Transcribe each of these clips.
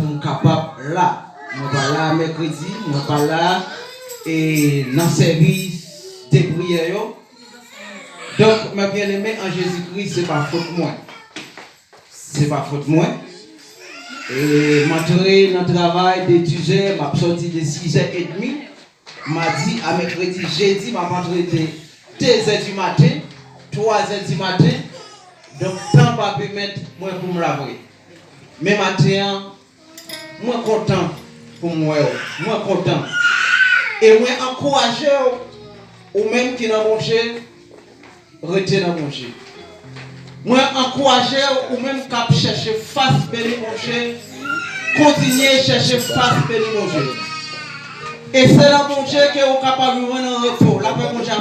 pour capable là. Moi pas là mercredi, moi pas là et dans service de prière. Donc mes bien-aimés en Jésus-Christ, c'est pas faute moi. C'est pas faute moi. Et m'entrer dans le travail d'étudier, m'a sorti de 6h30, m'a dit à mercredi, jeudi, m'a rentré de 2h du matin, 3h du matin, donc temps pas permettre moi pour me laver. Mais matin, moi content pour moi content. Et moi encouragé ou même qui n'a mangé, rester dans manger. Moi encouragé ou même cap chercher face béni manger, continuer chercher face béni manger. Et c'est là mon Dieu que vous capable de voir un retour, la paix mon Dieu.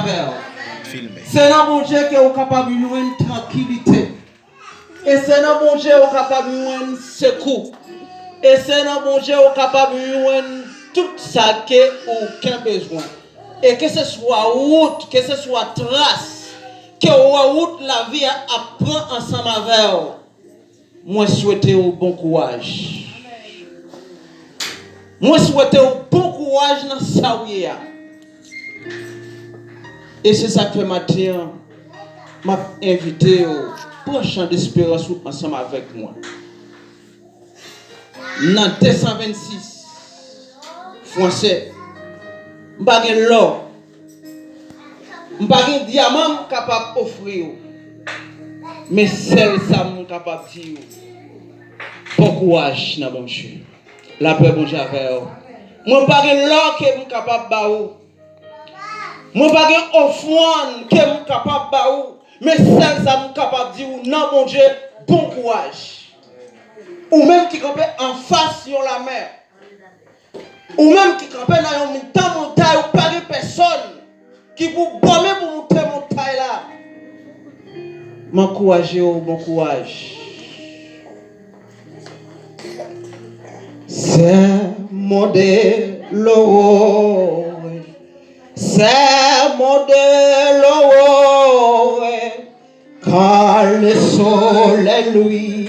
C'est là mon Dieu que vous capable de voir une tranquillité. Et c'est là mon Dieu que vous capable de voir un secours. Et c'est là mon Dieu que vous capable de voir tout ça que vous avez besoin. Et que ce soit route, que ce soit trace. Que route la vie apprend ensemble avec vous. Moi souhaite au bon courage. Moi souhaite au bon courage dans sa vie. Et c'est ça que matin m'a invité pour un chant d'espérance ensemble avec moi. Dans 226 français, m'pa gen l'or. M'pa gen diamant capable offrir. Mais celle ça m'm capable dire. Bon courage dans mon Dieu. La paix bon Dieu avec vous. Moi pas gen l'or que m'm capable ba ou. Moi pas gen offrande que m'm capable ba ou. Mais celle ça m'm capable dire non mon Dieu, bon courage. Ou même qui campe en face sur la mer. Ou même qui campe dans une montagne ou pas de personne qui vous bomber pour monter montagne là. M'encourager au bon courage. C'est mon délo. C'est mon délo. Car le soleil lui.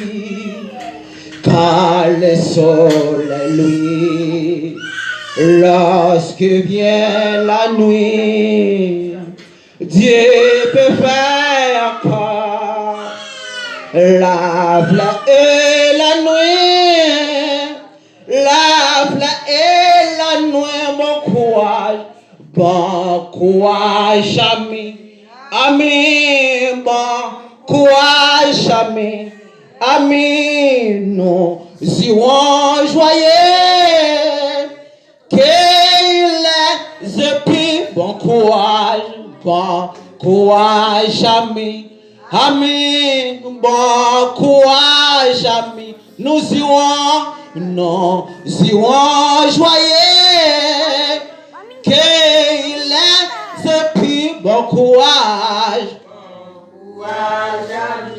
Car le soleil lui. Lorsque vient la nuit, Dieu peut faire encore lave-la et la nuit, lave-la et la nuit, bon courage, ami, ami, bon courage, ami, ami, nous irons joyeux. Qu'il est plus bon courage, ami, ami, bon courage, ami, nous irons joyeux, qu'il est plus bon courage,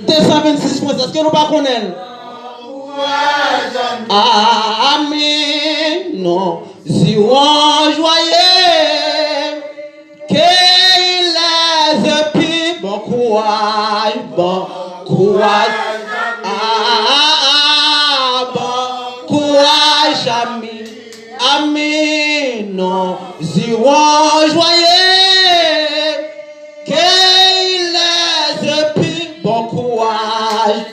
226 points, est-ce que nous ne connaissons pas? Amen, nous irons joyeux, qu'il est plus bon courage, bon courage, ami, ami, nous irons joyeux, qu'il est plus bon courage,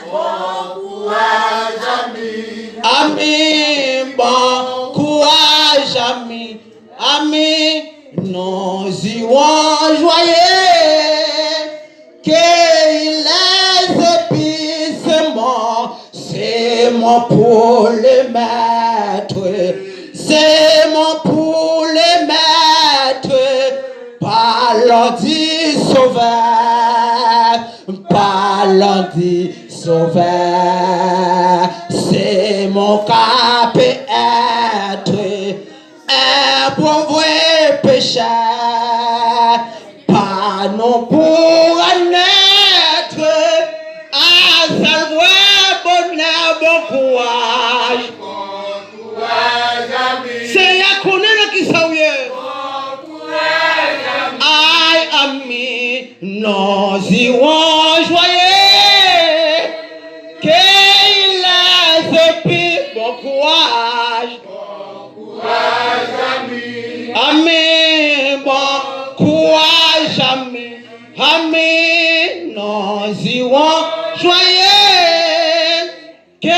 ami, bon courage, ami, ami, nous irons joyeux, qu'il est épuisement, c'est mon pour le maître, c'est mon pour le maître, parlons du sauveur, parlons du sauveur, c'est mon cap être un pauvre pécheur, pas non pour un être, à savoir bonheur, bon courage, c'est à connaître qui s'ouille, aïe ami, nous irons joyeux. Qu'il est plus bon courage. courage. Amen, bon courage, amen. Amen, nous irons joyeux. Qu'il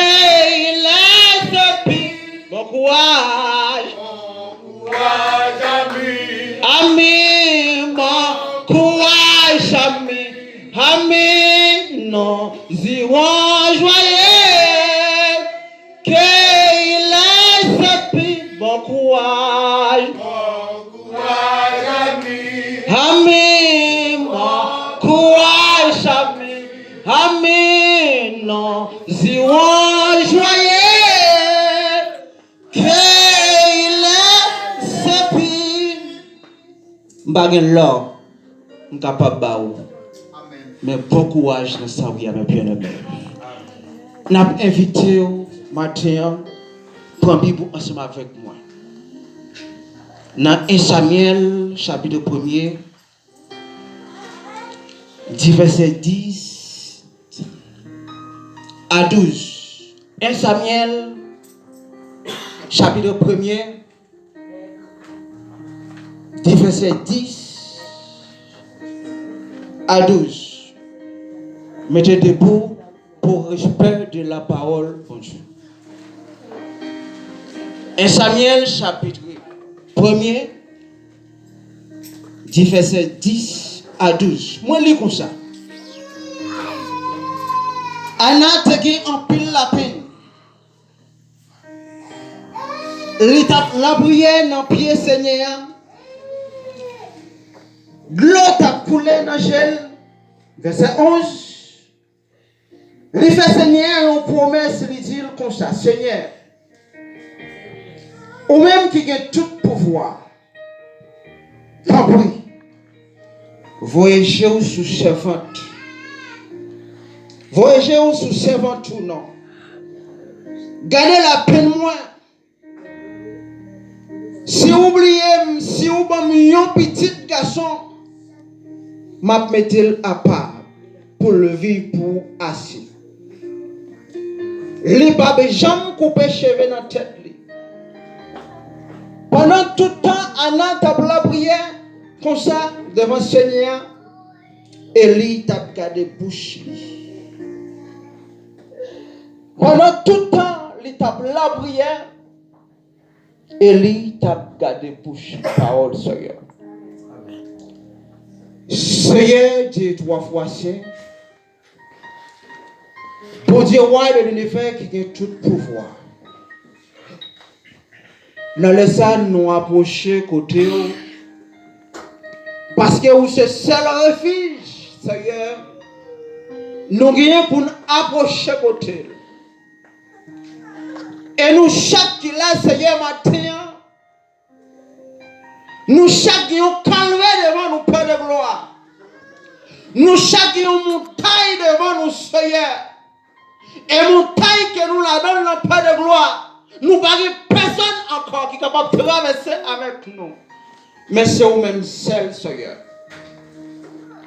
laisse bon courage. Amen, bon courage, amen. Amen, nous irons joyeux. Qu'il laisse bon courage. Amen, bon courage, amen. Amen, nous irons joyeux. Qu'il laisse m'bagen l'or, m'capable baou. Mais bon courage dans sa vie, mes bien-aimés. N'a invité au matin, prends Bible ensemble avec moi. Dans 1 Samuel, chapitre 1er, verset 10 à 12. 1 Samuel, chapitre 1er, verset 10 à 12. Mettez debout pour respect de la parole de Dieu. 1 Samuel, chapitre 1er, verset 10 à 12. Moi, je lis comme ça. Anna te gagne en pile la peine. L'étape la prière dans pied Seigneur. L'eau t'a coulé dans gel. Verset 11. Il fait Seigneur une promesse, il dit comme ça. Seigneur, ou même qui a tout pouvoir, pas pris. Voyagez sous servante. Voyagez sous servante ou non. Gardez la peine moi. Si vous oubliez, si vous avez un petit garçon, m'a mettez à part pour le vivre pour assis. Les babes jamais coupé cheveux dans la tête. Pendant tout le temps, Anna t'a la prière comme ça devant le Seigneur. Élie t'a gardé bouche. Pendant tout le temps, il t'a la prière. Élie t'a gardé bouche. Parole Seigneur. Seigneur, Dieu 3 fois saint. Pour Dieu, roi de l'univers qui a tout pouvoir. Nous laissons nous approcher côté. Parce que vous c'est seul refuge, Seigneur. Nous gagnons pour nous approcher côté. Et nous chaque qui là, Seigneur, matin. Nous chaque qui ont calmé devant nous, Père de gloire. Nous chaque qui ont montagne devant nous, Seigneur. Et montagne que nous la donne, le Père de gloire. Nous n'avons personne encore qui est capable de traverser avec nous. Mais c'est vous-même seul, Seigneur.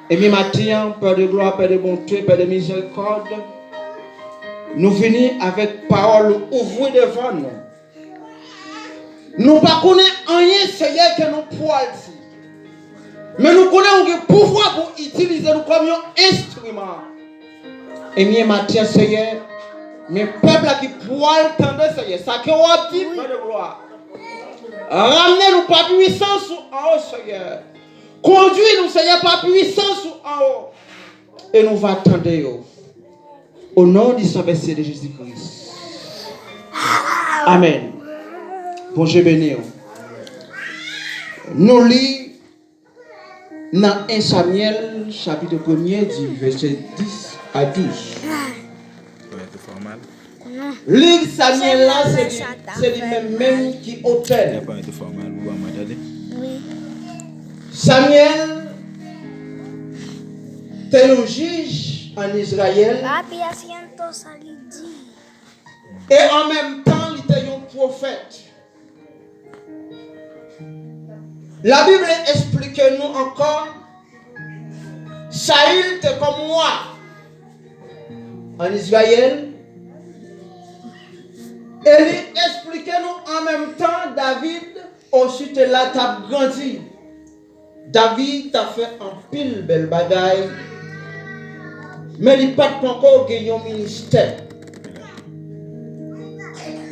Et mi matin, Père de gloire, Père de bonté, Père de miséricorde, nous venons avec parole ouvrée devant nous. Nous ne connaissons rien, Seigneur, que nous pouvons dire. Mais nous connaissons le pouvoir pour utiliser nous comme un instrument. Et mi matin, Seigneur, mes peuples qui pourraient entendre, Seigneur, ça que vous dit, Père de gloire. Ramenez-nous par puissance en haut, Seigneur. Conduis-nous, Seigneur, par puissance en haut. Et nous va attendre. Au nom du Saint-Esprit de Jésus-Christ. Amen. Bonjour, béni. Nous lisons dans 1 Samuel, chapitre 1er, du verset 10 à 12. L'île Samuel là, c'est lui-même qui autel. Samuel, était un juge en Israël. Et en même temps, il était un prophète. La Bible explique nous encore. Saül était comme moi en Israël. Et il explique nous en même temps, David, aussi te là, t'as grandi. David t'a fait un pile belle bagaille, mais il n'a pas encore gagné un ministère.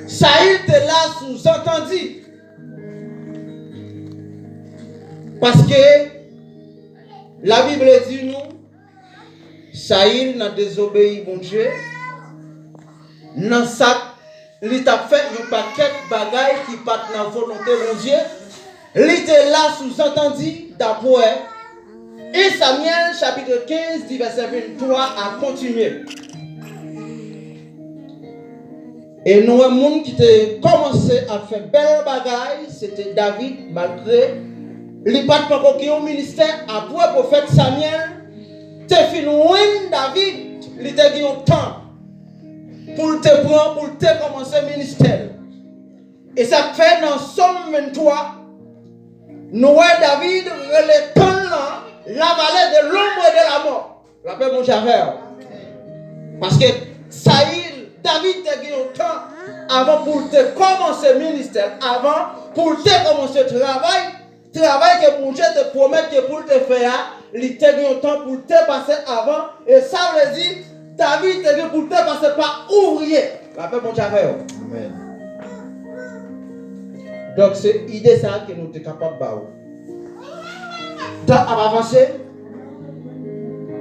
Saïl te là sous-entendu. Parce que la Bible dit nous, Saïl n'a désobéi mon Dieu. Dans ça, il t'a fait un paquet de bagailles qui partent dans la volonté de mon Dieu. Il était là sous-entendu d'après. Et Samuel chapitre 15, du verset 23 a continué. Et nous, un monde qui a commencé à faire belle bagaille, c'était David, malgré il n'a pas encore au ministère. Après le prophète Samuel, tu as fini David, il t'a dit un temps pour te prendre, pour te commencer le ministère. Et ça fait dans Somme 23, nous voyons David, le temps là, la vallée de l'ombre et de la mort. La paix, mon Javel. Parce que Saïl, David t'a dit un temps avant pour te commencer le ministère, avant pour te commencer le travail que mon Dieu te promet que pour te faire, il t'a dit un temps pour te passer avant. Et ça veut dire, David t'a dit pour te passer par ouvrier. La paix, mon Javel. Amen. Donc c'est l'idée ça que nous sommes capables de faire. Dans avancer,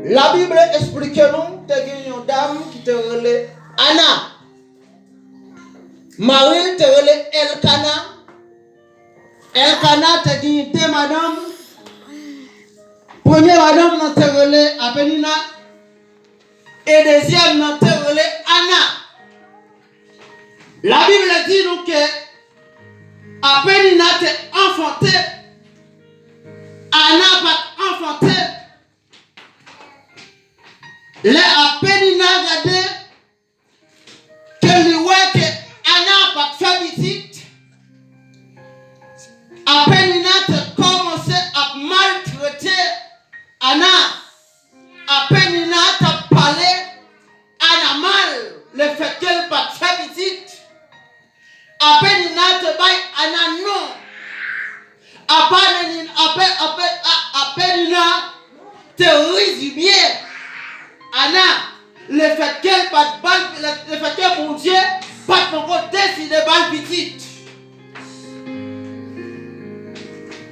la Bible explique nous que une dame qui te relève Anna. Marie te relève Elkana. Elkana te dit deux madame. Première madame te relève Apenina. Et deuxième te relève Anna. La Bible dit nous que Apenina te enfanté. Anna pas enfanté. Les Apenina regardé que lui voit que Anna pas fait visite. Apenina te commencé à maltraiter Anna. Apenina te parlé Anna mal le fait qu'elle pas fait visite. Apenina te baille Anna non. Apenina te résumé Anna le fait qu'elle pas le fait que mon Dieu pas encore décidé de petite.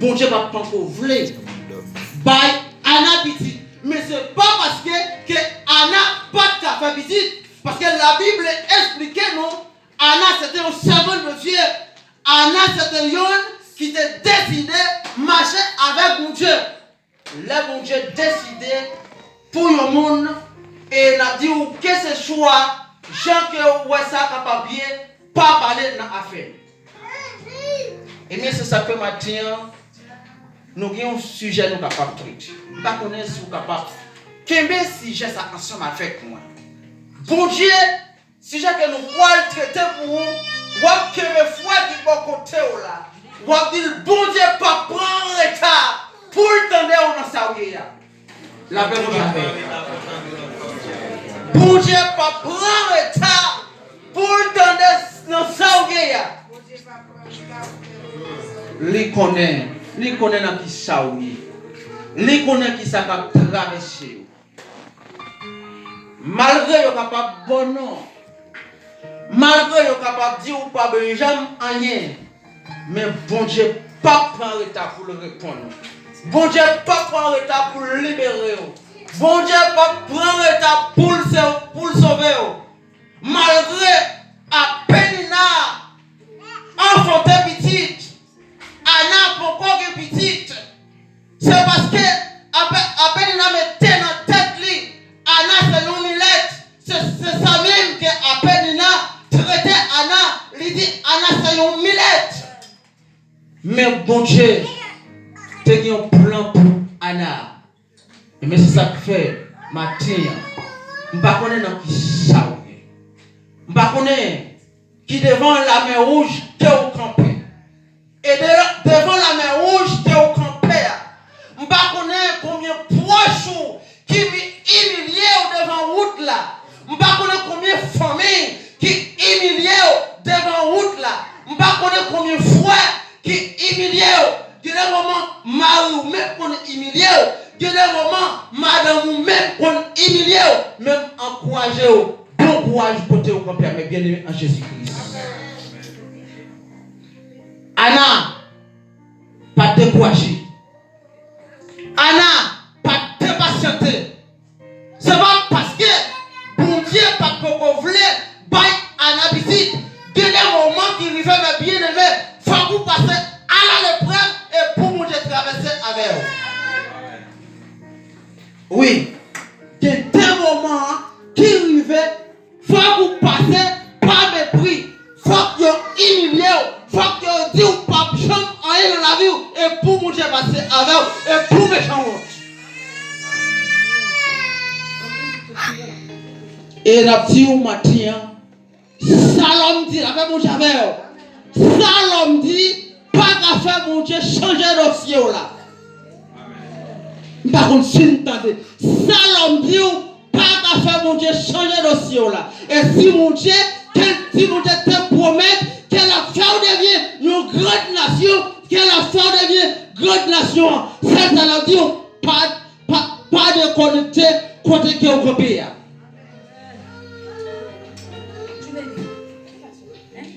Bon Dieu pas encore voulu bail Anna petite, mais c'est pas parce que Anna pas de faire petite, parce que la Bible explique nous Anna c'était un servant de Dieu. Anna c'était une qui a décidé de marcher avec mon Dieu. Là, mon Dieu a décidé pour le monde et il a dit que ce choix, gens qui ont ça capable bien, pas parler dans l'affaire. Et bien, c'est ça que maintenant, nous avons un sujet nous capable de traiter. Nous ne connaissons pas si nous capable. Quel sujet ça ensemble avec moi? Bon Dieu, sujet que nous pouvons traiter pour vous, ou que le foi qui va côté là. Ou dire bon Dieu pas prendre retard pour le temps dans sa vie. La paix mon affaire. Bon Dieu pas prendre retard pour le temps dans sa vie. Lui connaît dans qui sa vie. Lui connaît qui ça va traverser. Malgré yo capable bon non. Malgré yo capable dire ou pas Benjamin rien. Mais bon Dieu, pas prendre retard pour le répondre. Bon Dieu, pas prendre retard pour le libérer. Bon Dieu, pas prendre retard pour le sauver. Malgré à Penina, enfanté petite, Anna pourquoi que petite, c'est parce que à Penina mettait dans tête lui, Anna c'est l'humilette, c'est ça même que à Penina traitait Anna, lui dit Anna c'est l'humilette. Mais bon Dieu, tu as un plan pour Anna. Mais c'est ça que fait matin. Je ne sais pas qui ça. Je ne sais pas qui devant la mer rouge tu es au campé. Et devant la mer rouge tu es au campé. Je ne sais pas combien de proches qui humiliés devant la route là. Je ne sais pas combien de familles qui humiliées devant là. Je ne sais pas combien de fois qui humilié. Il y a des moments, mari ou même qu'on humilié. Il y a des moments, madame ou même qu'on humilié. Même encouragé. Bon courage pour te camper, mais bien aimé en Jésus-Christ. Anna, pas de décourager. Anna, pas de patienter. C'est pas parce que bon Dieu pas qu'on voulait bailler Anna visite. Il y a des moments qui arrivent à bien aimé. Il faut vous passer à l'épreuve et pour vous traverser avec vous. Oui, il y a des moments qui arrivent. Il faut vous passer par mépris. Il faut que vous humiliez. Il faut que vous dites pas de chambre en dans la vie et pour vous passer avec vous et pour méchant. Et la petite ou matin, Salom dit, avec mon javel, Salom dit, pas qu'à faire mon Dieu changer de ciel là. Par contre, si vous entendez, Salom dit, pas qu'à faire mon Dieu changer de ciel là. Et si mon Dieu te promet que la femme devient une grande nation, que la femme devient grande nation, c'est ça la dit, pas de connecter côté que vous copiez.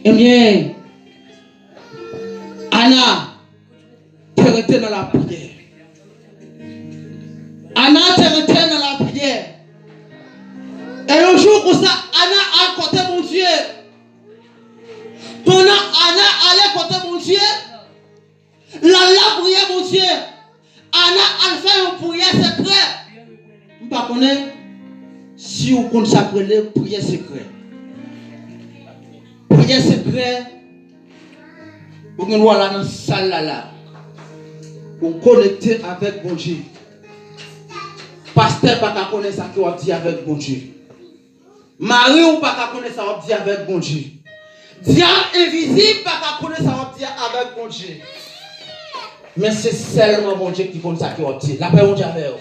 Eh bien, Anna, tu es dans la prière. Anna, tu es dans la prière. Et un jour comme ça, Anna a côté mon Dieu. Pendant Anna allait côté mon Dieu, la prière mon Dieu. Anna a fait une prière secrète. Je ne sais pas si vous consacrez les prières secrètes. Prière secret, vous pouvez voir là dans la salle là. Vous connectez avec bon Dieu. Pasteur pas connaître ça qui va dire avec bon Dieu. Marie ou pas connaître ça va dire avec bon Dieu. Diable invisible pas connaître ça va dire avec bon Dieu. Mais c'est seulement bon Dieu qui connaît ça qui va dire. La paix mon Dieu avec vous.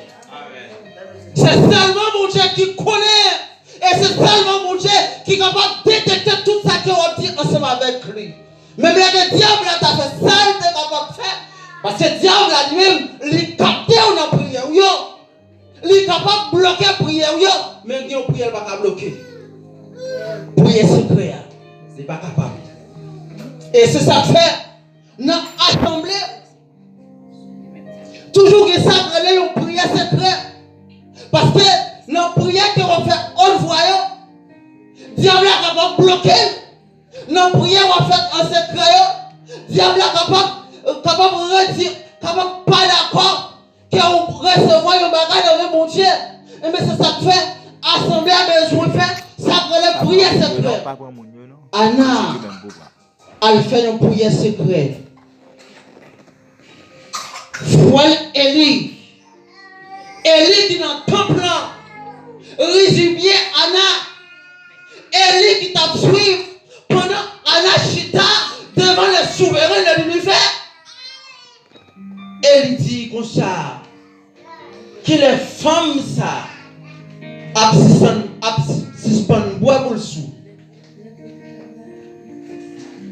C'est seulement mon Dieu qui connaît. Et c'est seulement mon Dieu qui est capable de détecter tout ça qu'on dit ensemble avec lui. Même le diable a fait ça, il est capable de faire. Parce que le diable a lui-même, il est capté dans la prière. Il est capable de bloquer la prière. Mais il n'y a pas de prière qui bloquer. Prière secrète, il n'est pas capable. Et c'est ça que fait dans l'assemblée. Toujours que ça, il y a une prière secrète. Parce que dans la prière que l'on fait, on le voit, le diable est capable de bloquer. Dans la prière qu'on fait en secret, le diable est capable de retirer, capable de pas d'accord, qu'on recevoir un bagage dans mon Dieu. Et mais c'est ça que fait, assemblée a besoin de faire, ça fait la prière secrète. Anna, elle fait une prière secrète. Frère Élie. Élie qui dans le temple là, résume bien Anna. Élie qui t'a suivi pendant Anna chita devant le souverain de l'univers. Élie dit comme ça, que les femmes ça, suspendent bois pour le sou.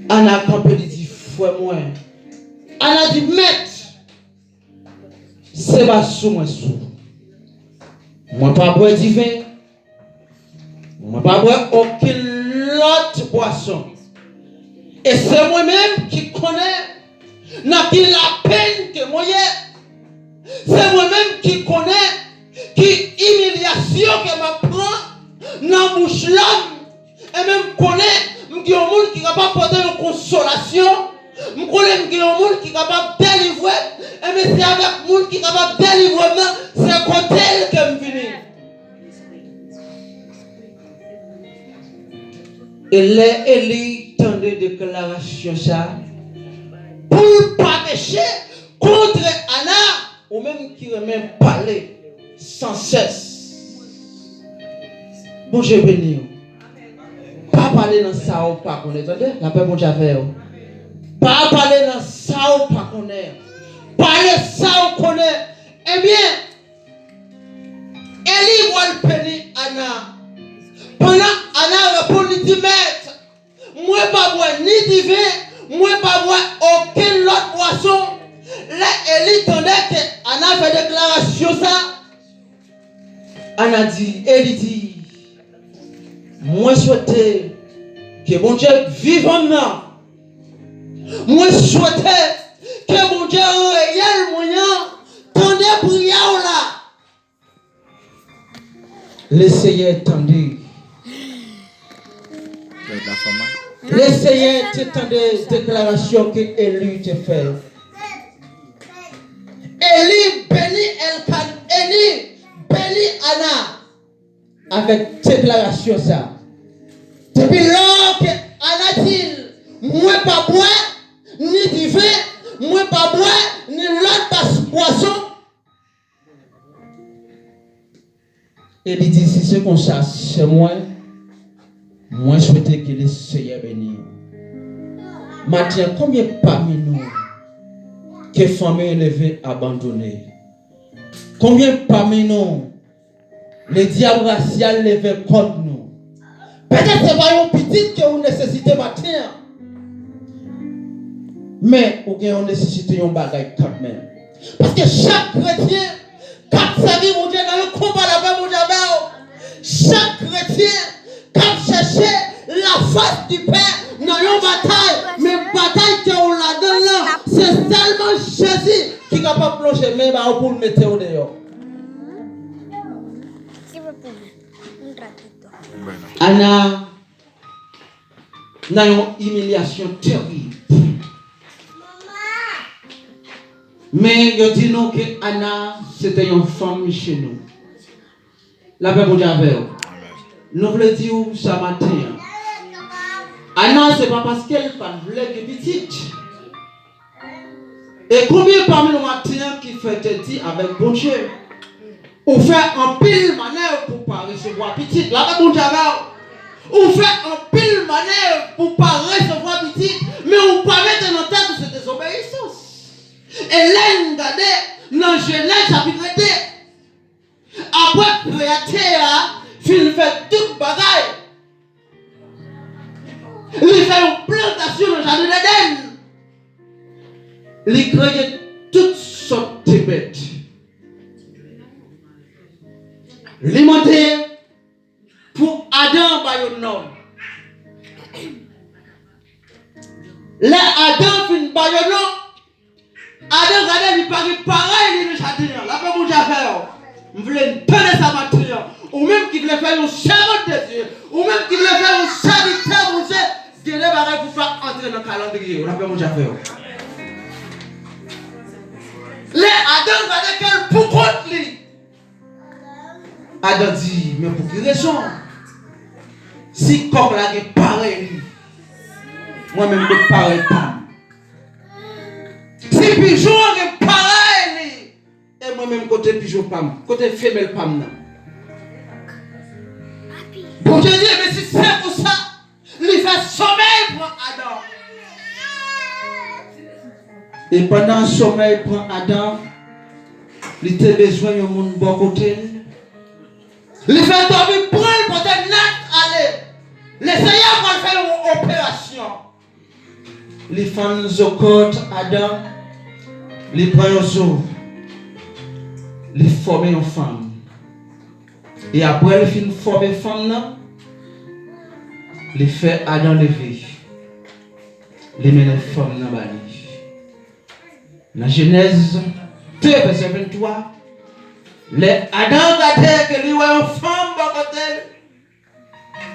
Anna campé dit, frère moi. Anna dit, maître, c'est pas sous moi sous. Moi pas boire du vin. Moi pas boire aucune autre boisson. Et c'est moi-même qui connais n'a qui la peine que moi. C'est moi-même qui connais qui humiliation que me prend dans bouche l'homme. Et même connais qui un monde qui est capable de porter une consolation. Je connais qu'il y a un monde qui est capable de délivrer. Et mais c'est avec le monde qui est capable de délivrer, c'est côté que je viens. Et là, Élie tendait déclaration ça. Pour ne pas pécher contre Anna, ou même qui même parler sans cesse. Bon Dieu béni. Pas parler dans ça ou pas connaître. La paix mon Dieu fait. Pas parler dans ça ou pas connaître. Parler ça ou connaître. Eh bien, Élie voit le béni Anna. Pendant Anna répond, il dit, maître, moi pas boire ni divin, moi pas boire aucune autre boisson. Là, Élie tendait qu'Anna fait déclaration ça. Anna dit, Élie dit, moi souhaitais que mon Dieu vive en moi. Moi souhaitais que mon Dieu réel moyen tendait prière là. L'essayer tendez. L'essayer tendez déclaration que Élie te fait. Élie bénit Anna avec déclaration ça. Depuis lors que Anna dit, moi pas boire ni divin, moi pas boire ni l'autre boisson. Élie dit, si c'est comme ça, c'est moi souhaitais que le Seigneur bénisse. Maintenant, combien parmi nous que famille élevée abandonnée? Combien parmi nous les diables raciales levés contre nous? Peut-être c'est pas une petite que vous nécessitez matin, mais vous avez nécessité un bagage quand même. Parce que chaque chrétien, quand sa vie, mon Dieu, dans le combat là-bas, mon Dieu, chaque chrétien, quand chercher la face du Père dans une bataille, mais bataille qu'on la donne là, c'est seulement Jésus qui est capable de plonger même pour le mettre au dehors. Anna n'a une humiliation terrible. Mais je dis non que Anna c'était une femme chez nous. La paix pour Dieu avec vous. Nous voulons dire ça matin. Anna, ce n'est pas parce qu'elle voulait que petite. Et combien parmi nous matins qui fait dire avec bon Dieu, ou fait un pile manœuvre pour ne pas recevoir petite. La paix pour Dieu avec vous. Ou fait un pile manœuvre pour ne pas recevoir petite, mais on ne pas mettre dans tête de cette désobéissance. Et là, regardez, dans Genèse chapitre 2, après prière, il fait toute bagaille. Il fait une plantation dans le jardin d'Éden. Il crée toutes sortes de bêtes. Il monte pour Adam par un homme. Là, Adam fait une baïonne. Adam regardez, il paraît pareil, il est châtillon. La paix pour faire. Vous voulez donner sa matière. Ou même qui voulait faire un serment de Dieu. Ou même qui voulait faire un serviteur, vous savez. Dieu n'est pas pour pas entrer dans le calendrier. La paix pour faire. Les Adam regardez quel pour contre lui. Adam dit, mais pour quelle raison? Si comme là est pareil, moi-même je pareil pas. Si pigeon est pareil, et moi-même côté pigeon pam, côté femelle pam non. Bon Dieu dit, mais si c'est pour ça, il fait sommeil pour Adam. Et pendant le sommeil pour Adam, il a besoin de mon bon côté. Il fait dormir pour elle, pour être net aller. Le Seigneur va faire une opération. Les femmes zocote Adam, les prennent aux eaux, les forment une femme. Et après, les filles forment une femme, les fait Adam lever, les mènent une femme dans la vie. Dans Genèse 2, verset 23, les Adam regardait que lui voit une femme à côté.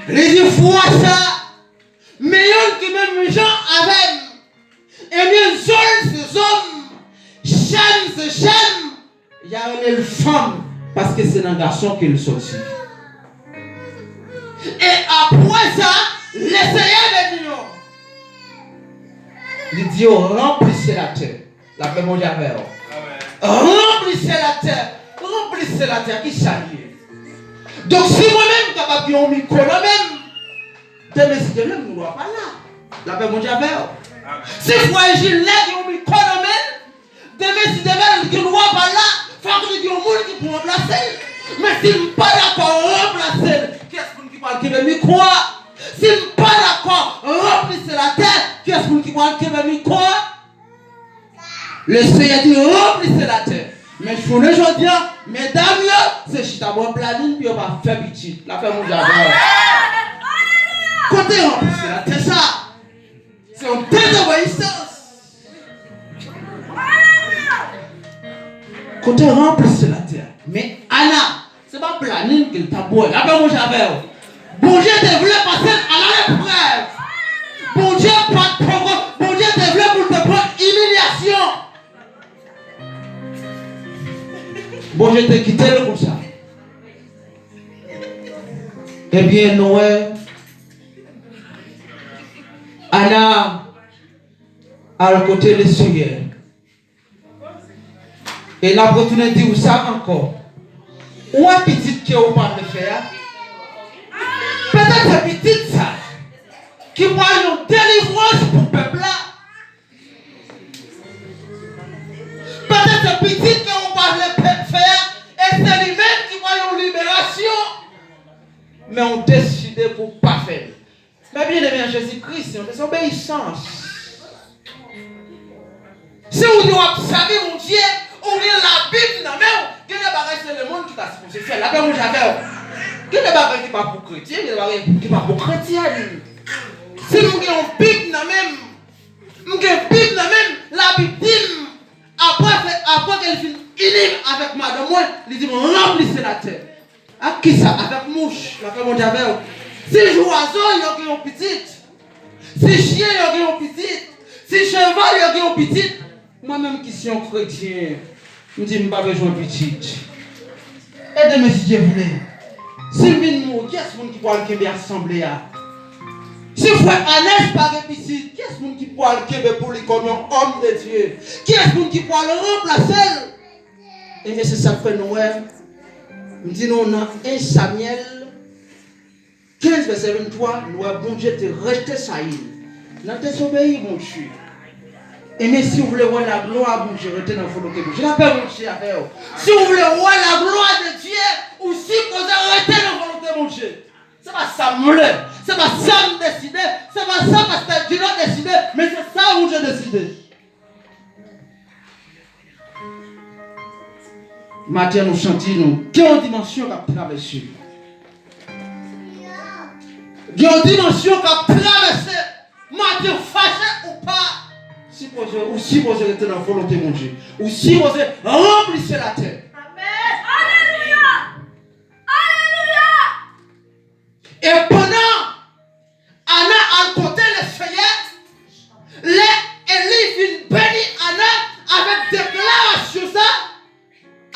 Il dit, vois ça, mais il qui même gens avec. Et bien, ces hommes, j'aime, c'est j'aime. Il y a une femme, parce que c'est un garçon qui le sortit. Et après ça, l'essayeur de Dieu. Il dit, remplissez la terre. La paix mondiale avec vous. Remplissez la terre. Remplissez la terre qui s'allie. Donc si moi-même, capable de un micro là-même, demain si demain, nous ne sommes pas là. La paix mondiale avec vous. Si fragile là, qui ont mis colomel, demain si demain, qui ne sont pas là, il faut que nous monde qui peut remplacer. Mais si nous ne sommes pas là pour remplacer, qu'est-ce qu'on qui parle qui veut micro? Si je ne suis pas d'accord, remplissez la terre. Qui est-ce qui va le micro? Le Seigneur dit remplissez la terre. Mais je ne veux dire, mesdames, c'est chita bon planning, puis on va faire petit. La fait mon diable. Côté remplissez la terre, ça. C'est une désobéissance. Côté remplissez la terre. Mais Anna, c'est pas planning qu'il t'a beau. La fait mon diable. Bon Dieu te voulait passer à l'épreuve. Bon Dieu pas de programme. Bon Dieu te voulait pour te prendre humiliation. Bon Dieu te quitté comme ça. Eh bien Noël, Anna à le côté de Seigneur. Et la retourné dire ça encore. Où est petite que vous parlez de faire? Peut-être c'est petite ça. Qui voit une délivrance pour le peuple là. Peut-être c'est petite que vous parlez de faire. Et c'est lui-même qui voit une libération. Mais on décide pour ne pas faire. Mais bien aimé en Jésus-Christ, c'est obéissance. Si vous observez mon Dieu, ouvrez la Bible, non, mais quel est le monde qui t'a supposé faire? La paix, mon j'avais. Quel est le qui va pour chrétien? Quel est le qui va pour chrétien? Si nous avons une Bible, nous avons une Bible, la Bible dit, après qu'elle finit avec madame, elle dit, remplissez la terre. À qui ça? Avec mouche, la paix, mon j'avais. Si oiseau, il y a une petite. Si chien, il y a une petite. Si cheval, il y a une petite. Moi-même qui suis un chrétien, je me dis, je n'ai pas besoin de petite. Aidez-moi si Dieu voulait. Si je viens de mourir, qui est-ce qui pourra le assembler? Si frère Anès par un petite, qui est-ce qui pourra le pour lui comme un homme de Dieu? Qui est-ce qui pourra le remplacer? Et mais c'est ça que fait Noël. Je me dis, nous, on a 1 Samuel 15, verset 23, nous avons bon Dieu te rejeté Saïl. Nous avons désobéi, mon Dieu. Et mais si vous voulez voir la gloire, bon Dieu, restez dans le follow. Je l'appelle mon Dieu avec vous. Si vous voulez voir la gloire de Dieu, ou si vous restez dans le volonté, mon Dieu. C'est pas ça me voulait. C'est pas ça me décider. C'est pas ça parce que Dieu a décidé. Mais c'est ça où j'ai décidé. Matin, nous chantons, quelle dimension qu'a traversé? Il y a une dimension qui a traversé, matin fâché ou pas. Si vous êtes dans la volonté de mon Dieu, ou si vous êtes remplissez la terre. Amen. Alléluia. Alléluia. Et pendant Anna a côté les feuillets, les Élie vient bénir Anna avec déclaration ça.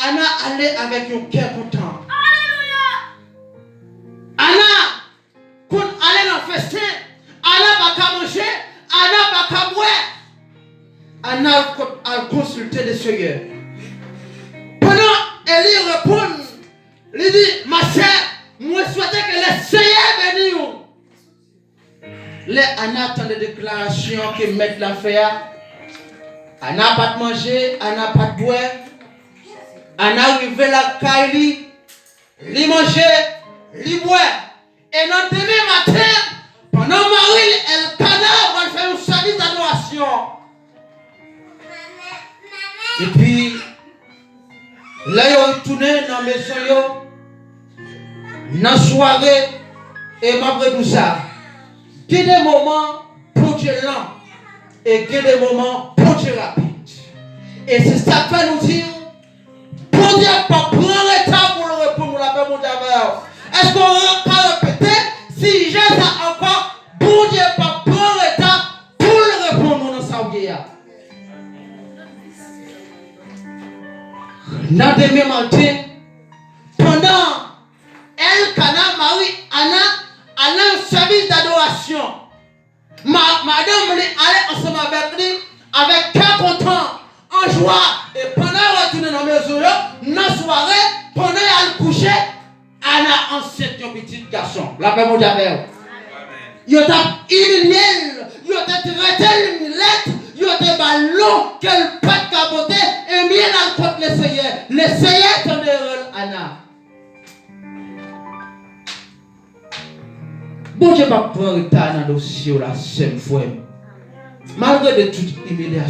Anna allait avec un cœur content. Alléluia. Anna, quand allait dans le festin, Anna va qu'à manger, Anna va qu'à boire. Anna a consulté le Seigneur. Pendant Élie répond, il dit, ma sœur, moi souhaitais que le Seigneur bénisse. Là, Anna attend des déclarations que mettent l'affaire. Anna n'a pas de manger, Anna n'a pas de boire. Anna arrive la caille, il mange, il boit. Et dans le demain matin, pendant Marie, elle canard va faire un service d'adoration. Et puis, là, ils ont retourné dans la maison, dans la soirée, et malgré tout ça, il y a des moments pour Dieu lent, et il y a des moments pour Dieu rapide. Et c'est ça que nous dire, pour Dieu pas prendre le temps pour le répondre, la paix, mon Dieu. Est-ce qu'on va répéter, si j'ai ça encore, pour Dieu pas prendre le temps pour le répondre dans sa vie. Dans le demain matin, pendant Elkana, Marie, Anna, a un service d'adoration. Madame allait ensemble avec lui, avec cœur content, en joie. Et pendant qu'elle retourne dans la maison, dans la soirée, pendant qu'elle couchait, Anna enceinte un petit garçon. La paix mon Dieu. Il a humilié, il a traité l'humilette, il a ballon, qu'elle pas capoter, et bien dans le côté le Seigneur. Le Seigneur t'en Anna. Bon Dieu va prendre retard dans le dossier là, c'est frère. Malgré de toute humiliation.